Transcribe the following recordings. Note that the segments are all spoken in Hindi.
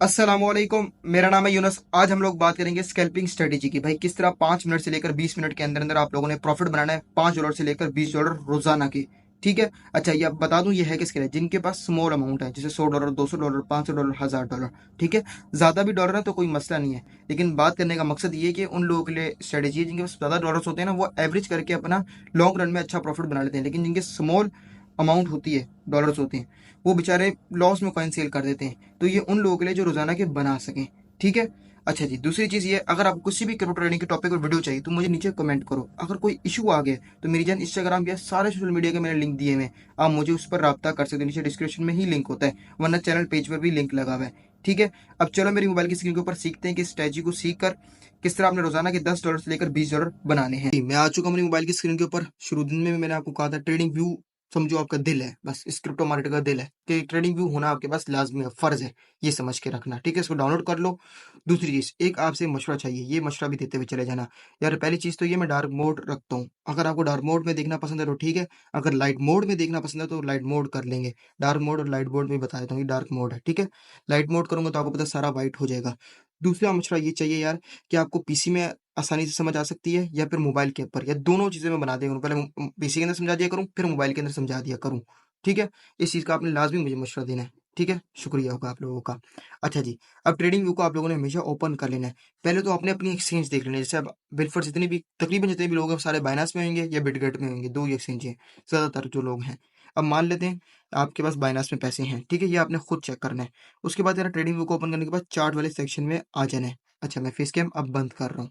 अस्सलामुअलैकुम। मेरा नाम है यूनस। आज हम लोग बात करेंगे स्कैल्पिंग स्ट्रेटेजी की। भाई किस तरह 5 मिनट से लेकर 20 मिनट के अंदर अंदर आप लोगों ने प्रॉफिट बनाना है $5 से लेकर $20 रोजाना के। ठीक है। अच्छा, ये अब बता दूं ये है किसके लिए, जिनके पास स्मॉल अमाउंट है, जैसे $100, $200, $500, $1000। ठीक है। ज्यादा भी डॉलर है तो कोई मसला नहीं है, लेकिन बात करने का मकसद ये है कि उन लोगों के लिए स्ट्रेटेजी है जिनके पास ज्यादा डॉलर्स होते हैं ना, वो एवरेज करके अपना लॉन्ग रन में अच्छा प्रॉफिट बना लेते हैं। लेकिन जिनके स्मॉल अमाउंट होती है, डॉलर्स होते हैं, वो बेचारे लॉस में कॉइन सेल कर देते हैं। तो ये उन लोगों के लिए जो रोजाना के बना सकें। ठीक है। अच्छा जी, दूसरी चीज ये, अगर आपको किसी भी क्रिप्टो ट्रेडिंग के टॉपिक पर वीडियो चाहिए तो मुझे नीचे कमेंट करो। अगर कोई इशू आ गया तो मेरी जान इंस्टाग्राम या सारे सोशल मीडिया के मैंने लिंक दिए हुए हैं, आप मुझे उस पर रब्ता कर सकते हो। नीचे डिस्क्रिप्शन में ही लिंक होता है, वरना चैनल पेज पर भी लिंक लगा हुआ है। ठीक है। अब चलो मेरी मोबाइल की स्क्रीन के ऊपर सीखते हैं कि स्ट्रेटजी को सीख कर किस तरह आपने रोजाना के $10 से लेकर $20 बनाने हैं। मैं आ चुका हूँ अपनी मोबाइल की स्क्रीन के ऊपर। शुरू दिन में भी मैंने आपको कहा था, ट्रेडिंग व्यू समझो आपका दिल है, बस इस क्रिप्टो मार्केट का दिल है कि ट्रेडिंग व्यू होना आपके पास लाजमी है, फर्ज है, ये समझ के रखना। ठीक है, इसको डाउनलोड कर लो। दूसरी चीज, एक आपसे मशवरा चाहिए, ये मशवरा भी देते हुए चले जाना। यार पहली चीज तो ये, मैं डार्क मोड रखता हूँ। अगर आपको डार्क मोड में देखना पसंद है तो ठीक है, अगर लाइट मोड में देखना पसंद है तो लाइट मोड कर लेंगे। डार्क मोड और लाइट मोड में बता देता हूँ, ये डार्क मोड है। ठीक है। लाइट मोड करूंगा तो आपको पता सारा वाइट हो जाएगा। दूसरा मशवरा ये चाहिए यार कि आपको पीसी में आसानी से समझ आ सकती है या फिर मोबाइल के ऊपर, या दोनों चीजें मैं बना दिया करूँ। पहले पीसी के अंदर समझा दिया करूँ, फिर मोबाइल के अंदर समझा दिया करूँ। ठीक है। इस चीज का आपने लाजमी मुझे मशवरा देना है। ठीक है, शुक्रिया होगा आप लोगों का। अच्छा जी, अब ट्रेडिंग व्यू को आप लोगों ने हमेशा ओपन कर लेना है। पहले तो आपने अपनी एक्सचेंज देख लेना है। जैसे अब बिलफर जितने भी, तकरीबन जितने भी लोग हैं सारे बाइनांस में होंगे या बिटगेट में होंगे, दो ही एक्सचेंज हैं ज्यादातर जो लोग हैं। अब मान लेते हैं आपके पास बाइनांस में पैसे हैं। ठीक है, ये आपने खुद चेक करना है। उसके बाद यार ट्रेडिंग व्यू को ओपन करने के बाद चार्ट वाले सेक्शन में आ जाना है। अच्छा, मैं फेस कैम अब बंद कर रहा हूँ।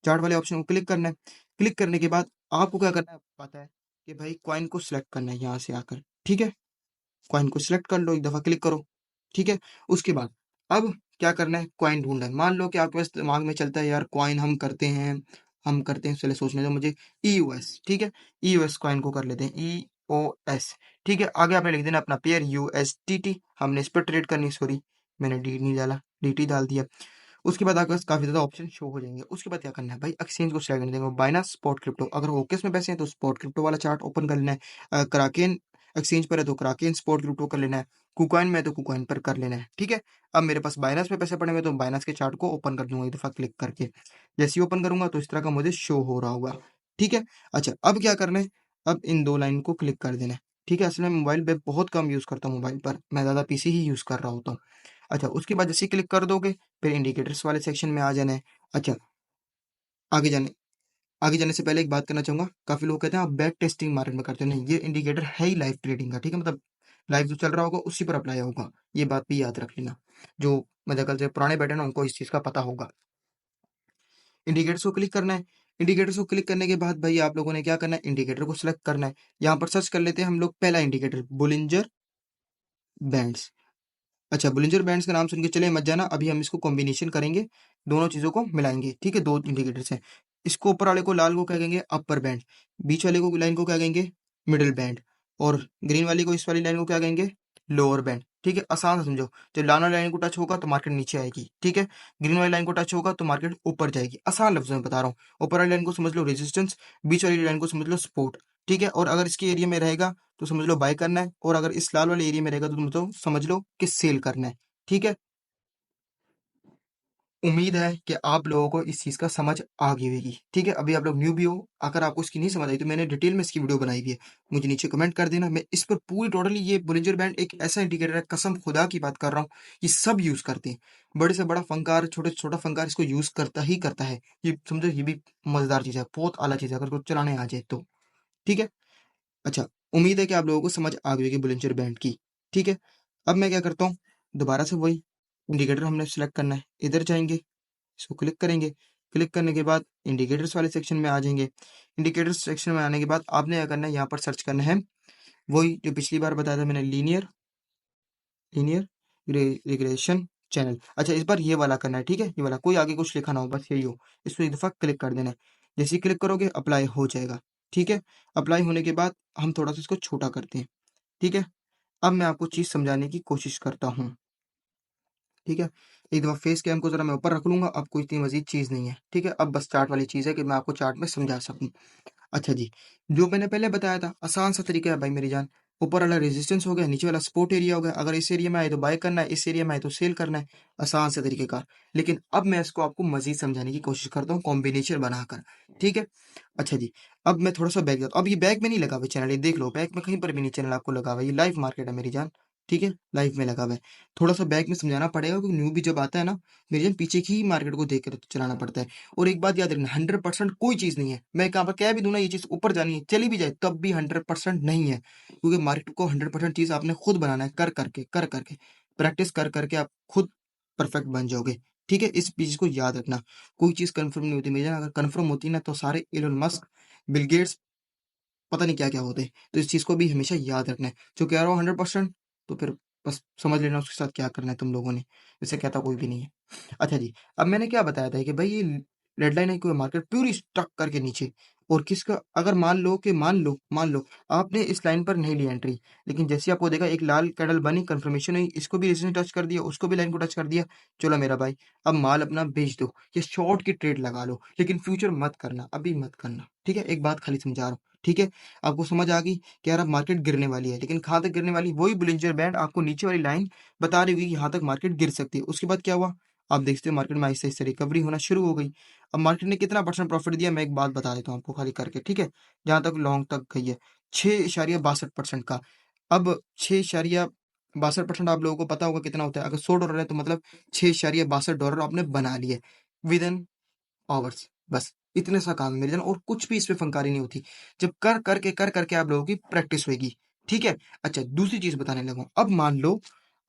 चार्ट वाले ऑप्शन को क्लिक करना है। क्लिक करने के बाद आपको क्या करना है पता है, कि भाई कॉइन को सिलेक्ट करना है यहाँ से आकर। ठीक है, कॉइन को सिलेक्ट कर लो, एक दफा क्लिक करो। ठीक है। उसके बाद अब क्या करना है, कॉइन ढूंढना है। मान लो कि आपके पास दिमाग में चलता है यार कॉइन हम करते हैं, चले सोचने दो मुझे। ईयूएस, ठीक है, ईयूएस कॉइन को कर लेते हैं, EOS। ठीक है, आगे आपने लिख देना अपना पेयर USDT। हमने इस पर ट्रेड करनी, सॉरी मैंने डी नहीं डाला, DT डाल दिया। उसके बाद आपके पास काफी ज्यादा ऑप्शन शो हो जाएंगे। उसके बाद क्या करना है भाई, एक्सचेंज को सिलेक्ट करने देंगे, बाइनांस स्पॉट क्रिप्टो। अगर ओकेस में पैसे हैं तो स्पॉट क्रिप्टो वाला चार्ट ओपन कर लेना है। कराकेन एक्सचेंज पर है तो कराकेन स्पॉट क्रिप्टो कर लेना है। कुकॉइन में है तो कुकॉइन पर कर लेना है। ठीक है। अब मेरे पास बाइनांस में पैसे पड़े हुए तो बाइनांस के चार्ट को ओपन कर दूंगा एक दफा क्लिक करके। जैसे ही ओपन करूंगा तो इस तरह का मुझे शो हो रहा होगा। ठीक है। अच्छा, अब क्या करना है, अब इन दो लाइन को क्लिक कर देना है। ठीक है, असल में मोबाइल पे बहुत कम यूज करता हूँ, मोबाइल पर मैं ज्यादा पीसी ही यूज कर रहा होता हूँ। अच्छा, उसके बाद जैसे क्लिक कर दोगे फिर इंडिकेटर्स वाले सेक्शन में आ जाना है। अच्छा, आगे जाने आगे जाने से पहले एक बात करना चाहूंगा। काफी लोग कहते हैं आप बैक टेस्टिंग मार्केट में करते हो, नहीं, ये इंडिकेटर है ही लाइव ट्रेडिंग का। ठीक है, मतलब लाइव जो चल रहा होगा उसी पर अप्लाई होगा, ये बात भी याद रख लेना। जो मेरे ख्याल से पुराने बैठे ना उनको इस चीज का पता होगा। इंडिकेटर्स को क्लिक करना है। इंडिकेटर्स को क्लिक करने के बाद भाई आप लोगों ने क्या करना है, इंडिकेटर को सिलेक्ट करना है। यहाँ पर सर्च कर लेते हैं हम लोग पहला इंडिकेटर, बुलिंजर बैंड्स। अच्छा, बुलिंजर बैंड्स का नाम सुन के चले मत जाना, अभी हम इसको कॉम्बिनेशन करेंगे, दोनों चीजों को मिलाएंगे। ठीक है, दो इंडिकेटर्स हैं। इसको ऊपर वाले को लाल को क्या कहेंगे, अपर बैंड। बीच वाले को लाइन को क्या कहेंगे, मिडिल बैंड। और ग्रीन वाली को, इस वाली लाइन को क्या कहेंगे, लोअर बैंड। ठीक है, आसान से समझो। जब लाल वाली लाइन को टच होगा तो मार्केट नीचे आएगी। ठीक है, ग्रीन वाली लाइन को टच होगा तो मार्केट ऊपर जाएगी। आसान लफ्जों में बता रहा हूँ। ऊपर वाली लाइन को समझ लो रेजिस्टेंस, बीच वाली लाइन को समझ लो सपोर्ट। ठीक है, और अगर इसके एरिया में रहेगा तो समझ लो बाय करना है, और अगर इस लाल वाले एरिया में रहेगा तो तुम तो समझ लो कि सेल करना है। ठीक है, उम्मीद है कि आप लोगों को इस चीज का समझ आ गई होगी। ठीक है, अभी आप लोग न्यू भी हो, अगर आपको इसकी नहीं समझ आई तो मैंने डिटेल में इसकी वीडियो बनाई हुई है, मुझे नीचे कमेंट कर देना। मैं इस पर पूरी टोटली, ये बुलिंजर बैंड एक ऐसा इंडिकेटर है, कसम खुदा की बात कर रहा हूँ, ये सब यूज करते हैं। बड़े से बड़ा फंकार, छोटे से छोटा फंकार इसको यूज करता ही करता है। ये समझो, ये भी मजेदार चीज है, बहुत आला चीज है अगर इसको चलाने आ जाए तो। ठीक है। अच्छा, उम्मीद है कि आप लोगों को समझ आ गई होगी बुलिंजर बैंड की। ठीक है, अब मैं क्या करता हूँ, दोबारा से वही इंडिकेटर हमने सेलेक्ट करना है, इधर जाएंगे, इसको क्लिक करेंगे। क्लिक करने के बाद इंडिकेटर्स वाले सेक्शन में आ जाएंगे। इंडिकेटर्स सेक्शन में आने के बाद आपने क्या करना है, यहाँ पर सर्च करना है वही जो पिछली बार बताया था मैंने, लीनियर लीनियर रिग्रेशन चैनल। अच्छा, इस बार ये वाला करना है। ठीक है, ये वाला, कोई आगे कुछ लिखा ना हो, बस यही हो। इसको एक दफा क्लिक कर देना है। जैसे ही क्लिक करोगे अप्लाई हो जाएगा। ठीक है, अप्लाई होने के बाद हम थोड़ा सा इसको छोटा करते हैं। ठीक है, अब मैं आपको चीज समझाने की कोशिश करता हूँ। ठीक है, एक दफा फेस कैम को जरा मैं ऊपर रख लूंगा, अब कोई इतनी मजीद चीज नहीं है। ठीक है, अब बस चार्ट वाली चीज है कि मैं आपको चार्ट में समझा सकूं। अच्छा जी, जो मैंने पहले बताया था आसान सा तरीका है भाई मेरी जान, ऊपर वाला रेजिस्टेंस हो गया, नीचे वाला सपोर्ट एरिया हो गया। अगर इस एरिया में आए तो बाय करना है, इस एरिया में आए तो सेल करना है। आसान से तरीके का। लेकिन अब मैं इसको आपको मजीद समझाने की कोशिश करता हूँ कॉम्बिनेशन बनाकर। ठीक है। अच्छा जी। अब मैं थोड़ा सा बैक जाता हूँ। अब ये बैक में नहीं लगा हुआ चैनल, ये देख लो बैक में कहीं पर भी नहीं चैनल आपको लगा हुआ है। ये लाइव मार्केट है मेरी जान। ठीक है, लाइव में लगा हुआ है। थोड़ा सा बैक में समझाना पड़ेगा क्योंकि न्यू भी जब आता है ना मेरी जान, पीछे की ही मार्केट को देख कर चलाना पड़ता है। और एक बात याद रखना, 100% कोई चीज नहीं है। मैं कहाँ पर कह भी दूं ना ये चीज ऊपर जानी है, चली भी जाए तब भी 100% नहीं है। क्योंकि मार्केट को 100% चीज आपने खुद बनाना है, कर करके प्रैक्टिस कर करके आप खुद परफेक्ट बन जाओगे। ठीक है, इस चीज को याद रखना। कोई चीज कंफर्म नहीं होती मेरी जान, अगर कंफर्म होती ना तो सारे इलोन मस्क, बिल गेट्स, पता नहीं क्या क्या होते हैं। तो इस चीज को भी हमेशा याद रखना है। जो कह रहा हूँ 100%, तो फिर बस समझ लेना उसके साथ क्या करना है तुम लोगों ने। इससे कहता कोई भी नहीं है। अच्छा जी। अब मैंने क्या बताया था कि भाई ये रेड लाइन है, कोई मार्केट प्यूरी स्टक करके नीचे। और किसका, अगर मान लो आपने इस लाइन पर नहीं ली एंट्री, लेकिन जैसे आपको देखा एक लाल कैंडल बनी, कंफर्मेशन हुई, इसको भी रेजिस्टेंस टच कर दिया, उसको भी लाइन को टच कर दिया। चलो मेरा भाई, अब माल अपना बेच दो या शॉर्ट की ट्रेड लगा लो, लेकिन फ्यूचर मत करना, अभी मत करना। ठीक है, एक बात खाली समझा रहा हूँ। ठीक है, आपको समझ आ गई कि यार अब मार्केट गिरने वाली है, लेकिन कहाँ तक गिरने वाली, वही बुलिंजर बैंड आपको नीचे वाली लाइन बता रही होगी कि यहाँ तक मार्केट गिर सकती है। उसके बाद क्या हुआ, आप देखते हो मार्केट में आहिस्ता आहिस्ता रिकवरी होना शुरू हो गई। अब मार्केट ने कितना परसेंट प्रॉफिट दिया, मैं एक बात बता देता हूँ आपको खाली करके। ठीक है, जहां तक लॉन्ग तक गई है 6.62% का। अब 6.62% आप लोगों को पता होगा कितना होता है। अगर $100 है तो मतलब $6.62 आपने बना लिए विद इन आवर्स। बस इतने सा काम है मेरे जन, और कुछ भी इसमें फंकारी नहीं होती। जब कर करके आप लोगों की प्रैक्टिस होगी। ठीक है। अच्छा, दूसरी चीज बताने लगा हूं।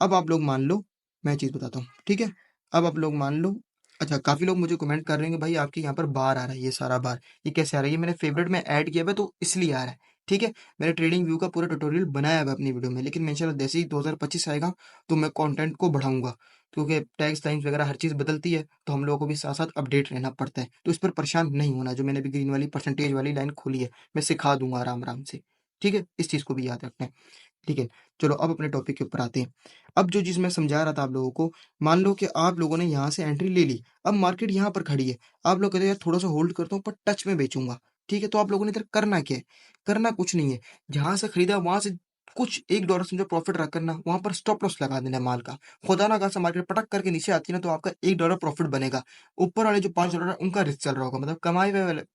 अब आप लोग मान लो, मैं चीज बताता हूँ। ठीक है, अब आप लोग मान लो। अच्छा, काफी लोग मुझे कमेंट कर रहे हैं कि भाई आपके यहाँ पर बार आ रहा है, ये सारा बार ये कैसे आ रहा है, ये मैंने फेवरेट में ऐड किया हुआ है तो इसलिए आ रहा है। ठीक है, मैंने ट्रेडिंग व्यू का पूरा ट्यूटोरियल बनाया हुआ है अपनी वीडियो में, लेकिन मैं इंशाल्लाह जैसे ही 2025 आएगा तो मैं कंटेंट को बढ़ाऊंगा। क्योंकि टैक्स लाइन्स वगैरह हर चीज़ बदलती है, तो हम लोगों को भी साथ-साथ अपडेट रहना पड़ता है। तो इस पर परेशान नहीं होना, जो मैंने अभी ग्रीन वाली परसेंटेज वाली लाइन खोली है, मैं सिखा दूँगा आराम-आराम से। ठीक है? इस चीज़ को भी याद रखना है। ठीक है? चलो अब अपने टॉपिक के ऊपर आते हैं। अब जो चीज़ मैं समझा रहा था आप लोगों को, मान लो कि आप लोगों ने यहाँ से एंट्री ले ली, अब मार्केट यहाँ पर खड़ी है। आप लोग कहते हैं यार थोड़ा-सा होल्ड करता हूँ पर टच में बेचूँगा। ठीक है? तो आप लोगों ने इधर करना क्या है? करना कुछ नहीं है। जहाँ से खरीदा वहाँ से कुछ $1 समझो प्रॉफिट रखकर ना, वहाँ पर स्टॉप लॉस लगा देना है माल का। खुदा ना खास्ता मार्केट पटक करके नीचे आती है ना तो आपका $1 प्रॉफिट बनेगा। ऊपर वाले जो $5 है उनका रिस्क चल रहा होगा, मतलब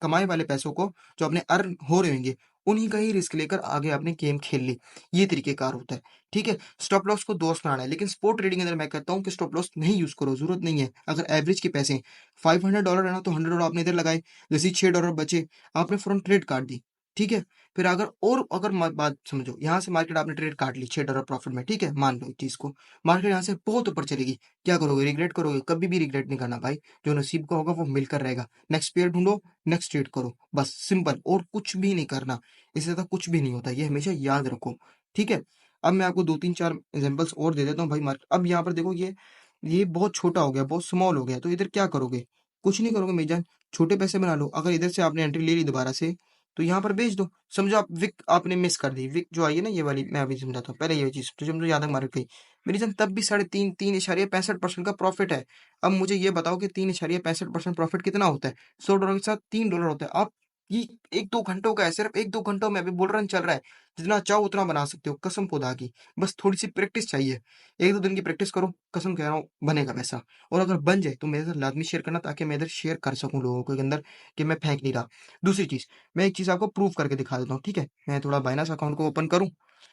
कमाए वाले पैसों को जो अपने अर्न हो रहे होंगे, उन्हीं का ही रिस्क लेकर आगे आपने गेम खेल ली। ये तरीकेकार होता है। ठीक है, स्टॉप लॉस को दोस्त बनाना है, लेकिन स्पोर्ट ट्रेडिंग के अंदर मैं कहता हूँ कि स्टॉप लॉस नहीं यूज करो, जरूरत नहीं है। अगर एवरेज के पैसे $500 है ना तो $100 आपने इधर लगाए, जैसे ही $6 बचे आपने फौरन ट्रेड काट दी। ठीक है, फिर अगर बात समझो, यहाँ से मार्केट आपने ट्रेड काट ली $6 प्रॉफिट में। ठीक है, मान लो इस चीज को, मार्केट यहाँ से बहुत ऊपर चलेगी, क्या करोगे, रिग्रेट करोगे? कभी भी रिग्रेट नहीं करना भाई, जो नसीब का होगा वो मिलकर रहेगा। नेक्स्ट पेयर ढूंढो, नेक्स्ट ट्रेड करो, बस सिंपल, और कुछ भी नहीं करना। इससे ज्यादा कुछ भी नहीं होता, ये हमेशा याद रखो। ठीक है, अब मैं आपको दो तीन चार एग्जांपल्स और दे देता हूँ भाई। मार्केट अब यहाँ पर देखो, ये बहुत छोटा हो गया, बहुत स्मॉल हो गया, तो इधर क्या करोगे? कुछ नहीं करोगे मेरी जान, छोटे पैसे बना लो। अगर इधर से आपने एंट्री ले ली दोबारा से, तो यहाँ पर बेच दो। समझो आप विक आपने मिस कर दी, विक जो आई है ना ये वाली, मैं अभी समझाता हूँ। पहले ये चीज तो समझो, यहाँ तक मार्केट गई मेरी जान, तब भी 3.65% का प्रॉफिट है। अब मुझे ये बताओ कि 3.65% प्रॉफिट कितना होता है? $100 के साथ $3 होता है। आप ये 1-2 घंटों का है, सिर्फ 1-2 घंटों में अभी बुल रन चल रहा है। जितना चाहो उतना बना सकते हो, कसम खुदा की। बस थोड़ी सी प्रैक्टिस चाहिए, 1-2 दिन की प्रैक्टिस करो, कसम कह रहा हूँ बनेगा पैसा। और अगर बन जाए तो मेरे साथ लाजमी शेयर करना, ताकि मैं इधर शेयर कर सकूं लोगों के अंदर कि मैं फेंक नहीं रहा। दूसरी चीज, मैं एक चीज आपको प्रूव करके दिखा देता हूँ। ठीक है, मैं थोड़ा बाइनास अकाउंट को ओपन करूँ।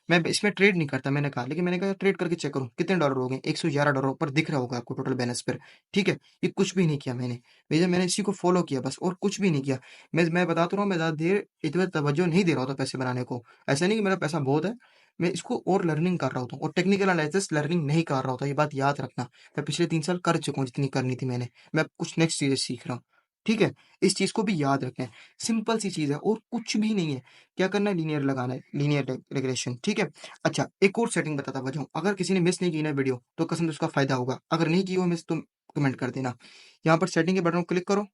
मैं इसमें ट्रेड नहीं करता मैंने कहा, लेकिन मैंने कहा ट्रेड करके चेक करूँ कितने डॉलर हो गए। $111 पर दिख रहा होगा आपको टोटल बैलेंस पर। ठीक है, ये कुछ भी नहीं किया मैंने भैया, मैंने इसी को फॉलो किया बस, और कुछ भी नहीं किया। मैं बता तो रहा हूँ, मैं ज्यादा देर इतना तवज्जो नहीं दे रहा होता पैसे बनाने को। ऐसा नहीं कि मेरा पैसा बहुत है, मैं इसको और लर्निंग कर रहा होता हूँ, और टेक्निकल एनालिसिस लर्निंग नहीं कर रहा होता, ये बात याद रखना। मैं पिछले 3 साल कर चुका हूँ जितनी करनी थी मैंने। मैं अब कुछ नेक्स्ट चीजें सीख रहा हूँ। ठीक है, इस चीज को भी याद रखना है। सिंपल सी चीज है और कुछ भी नहीं है। क्या करना है, लीनियर लगाना है, लीनियर रिग्रेशन। ठीक है। अच्छा, एक और सेटिंग बताता बजाऊं, अगर किसी ने मिस नहीं की ना वीडियो तो कसम से उसका फायदा होगा, अगर नहीं की हो मिस तो कमेंट कर देना। यहाँ पर सेटिंग के बटन को क्लिक करो।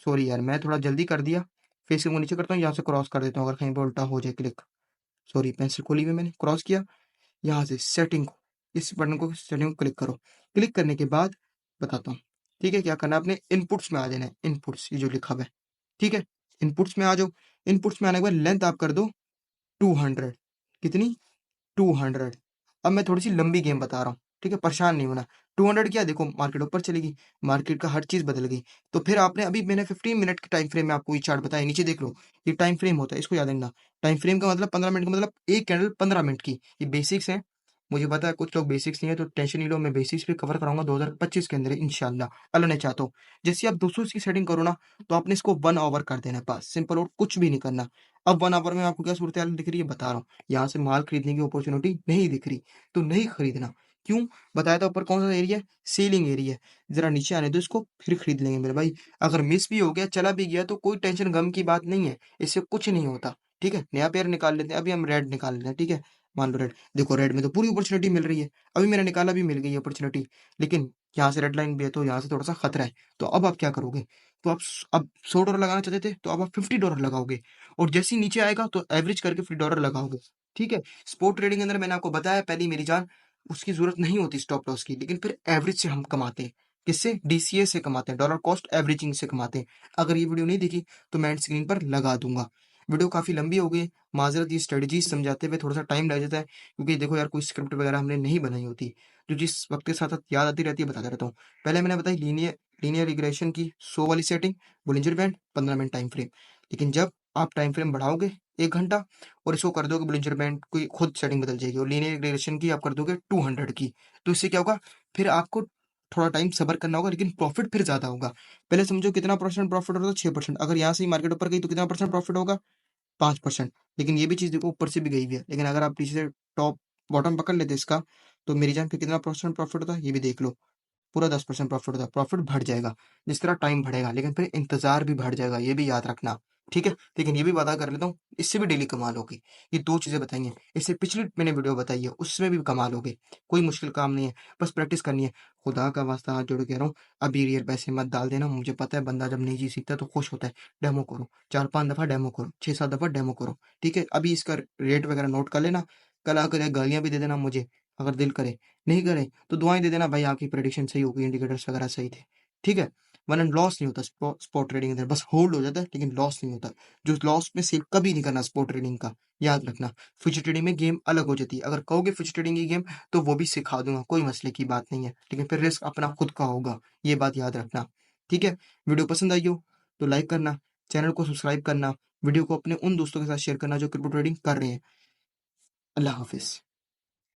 सॉरी यार, मैं थोड़ा जल्दी कर दिया। फेसिंग को नीचे करता हूँ, यहाँ से क्रॉस कर देता हूँ, अगर कहीं पर उल्टा हो जाए क्लिक। सॉरी, पेंसिल खोली हुई मैंने, क्रॉस किया। यहाँ से सेटिंग को, इस बटन को, सेटिंग को क्लिक करो। क्लिक करने के बाद बताता हूँ। ठीक है, क्या करना है, अपने इनपुट्स में आ जाना है। इनपुट्स, ये जो लिखा हुआ है। ठीक है, इनपुट्स में आ जाओ। इनपुट्स में आने के बाद लेंथ आप कर दो 200। कितनी? 200। अब मैं थोड़ी सी लंबी गेम बता रहा हूँ, ठीक है, परेशान नहीं होना। 200 क्या, देखो मार्केट ऊपर चलेगी, मार्केट का हर चीज बदल गई। तो फिर आपने, अभी मैंने 15 मिनट के टाइम फ्रेम में आपको ये चार्ट बताया, नीचे देख लो, ये टाइम फ्रेम होता है, इसको याद रखना। टाइम फ्रेम का मतलब 15 मिनट का मतलब एक कैंडल 15 मिनट की। ये बेसिक्स है, मुझे पता है कुछ लोग बेसिक्स नहीं है, तो टेंशन नहीं लो, मैं बेसिक्स भी कवर कराऊंगा 2025 के अंदर इंशाल्लाह, अल्लाह ने चाहता हो। जैसे आप 200 की सेटिंग करो ना, तो आपने इसको 1 आवर कर देना है, बस सिंपल, और कुछ भी नहीं करना। अब 1 आवर में आपको क्या सूरत हाल दिख रही है बता रहा हूँ, यहाँ से माल खरीदने की अपॉर्चुनिटी नहीं दिख रही, तो नहीं खरीदना। क्यों? बताया था ऊपर कौन सा एरिया है, सेलिंग एरिया है, जरा नीचे आने दो इसको, फिर खरीद लेंगे मेरे भाई। अगर मिस भी हो गया, चला भी गया, तो कोई टेंशन गम की बात नहीं है, इससे कुछ नहीं होता। ठीक है, नया पेयर निकाल लेते हैं, अभी हम रेड निकाल लेते हैं, ठीक है। मान लो रेड, देखो रेड में तो पूरी अपॉर्चुनिटी मिल रही है, अभी मैंने निकाला भी, मिल गई अपॉर्चुनिटी, लेकिन यहाँ से रेड लाइन भी है, तो यहाँ से थोड़ा सा खतरा है। तो अब आप क्या करोगे? तो आप अब $100 लगाना चाहते थे, तो अब आप $50 लगाओगे, और जैसे ही नीचे आएगा तो एवरेज करके $50 लगाओगे। ठीक है। स्पोर्ट ट्रेडिंग के अंदर मैंने आपको बताया पहले ही मेरी जान, उसकी जरूरत नहीं होती स्टॉप लॉस की, लेकिन फिर एवरेज से हम कमाते हैं। किससे? डीसीए से कमाते हैं, डॉलर कॉस्ट एवरेजिंग से कमाते हैं। अगर ये वीडियो नहीं देखी तो मैं स्क्रीन पर लगा दूंगा। वीडियो काफी लंबी हो गई, माजरत, ये स्ट्रेटजी समझाते हुए थोड़ा सा टाइम लग जाता है, क्योंकि देखो यार कोई स्क्रिप्ट वगैरह हमने नहीं बनाई होती, जो जिस वक्त के साथ साथ याद आती रहती है बताता रहता हूँ। पहले मैंने बताई लीनियर रिग्रेशन की 100 वाली setting, Bollinger band, 15 minute time frame. लेकिन जब आप टाइम फ्रेम बढ़ाओगे 1 घंटा, और इसको कर दोगे बोलिंजर बैंड की, खुद सेटिंग बदल जाएगी, और लीनियर रिग्रेशन की आप कर दोगे 200 की, तो इससे क्या होगा? फिर आपको थोड़ा टाइम सब्र करना होगा, लेकिन प्रॉफिट फिर ज्यादा होगा। पहले समझो कितना परसेंट प्रॉफिट होता है, 6%। अगर यहाँ से ही मार्केट ऊपर गई तो कितना परसेंट प्रॉफिट होगा? 5%। लेकिन ये भी चीज देखो, ऊपर से भी गई हुई है, लेकिन अगर आप पीछे से टॉप बॉटम पकड़ लेते इसका, तो मेरी जान फिर कितना परसेंट प्रॉफिट होता है, ये भी देख लो। पूरा 10% प्रॉफिट होता है। प्रॉफिट बढ़ जाएगा जिस तरह टाइम बढ़ेगा, लेकिन फिर इंतजार भी बढ़ जाएगा, ये भी याद रखना। ठीक है, लेकिन ये भी वादा कर लेता हूँ, इससे भी डेली कमाल होगी। ये दो चीजें बताई हैं, इससे पिछली मैंने वीडियो बताई है, उसमें भी कमाल होगे। कोई मुश्किल काम नहीं है, बस प्रैक्टिस करनी है। खुदा का वास्ता हाथ जोड़ के कह रहा हूँ, अभी रियल पैसे मत डाल देना। मुझे पता है बंदा जब नई चीज सीखता है तो खुश होता है। डेमो करो, 4-5 दफा डेमो करो, 6-7 दफा डेमो करो। ठीक है, अभी इसका रेट वगैरह नोट कर लेना। कल आकर गालियां भी दे देना मुझे, अगर दिल करे। नहीं करे तो दुआएं दे देना भाई, आपकी प्रेडिक्शन सही होगी, इंडिकेटर्स वगैरह सही थे। ठीक है, वरना लॉस नहीं होता स्पॉट ट्रेडिंग के अंदर, बस होल्ड हो जाता है, लेकिन लॉस नहीं होता। जो लॉस में सेल कभी नहीं करना स्पॉट ट्रेडिंग का, याद रखना। फ्यूचर ट्रेडिंग में गेम अलग हो जाती है, अगर कहोगे फ्यूचर ट्रेडिंग की गेम, तो वो भी सिखा दूंगा, कोई मसले की बात नहीं है, लेकिन फिर रिस्क अपना खुद का होगा, ये बात याद रखना। ठीक है, वीडियो पसंद आई हो तो लाइक करना, चैनल को सब्सक्राइब करना, वीडियो को अपने उन दोस्तों के साथ शेयर करना जो क्रिप्टो ट्रेडिंग कर रहे हैं। अल्लाह हाफिज।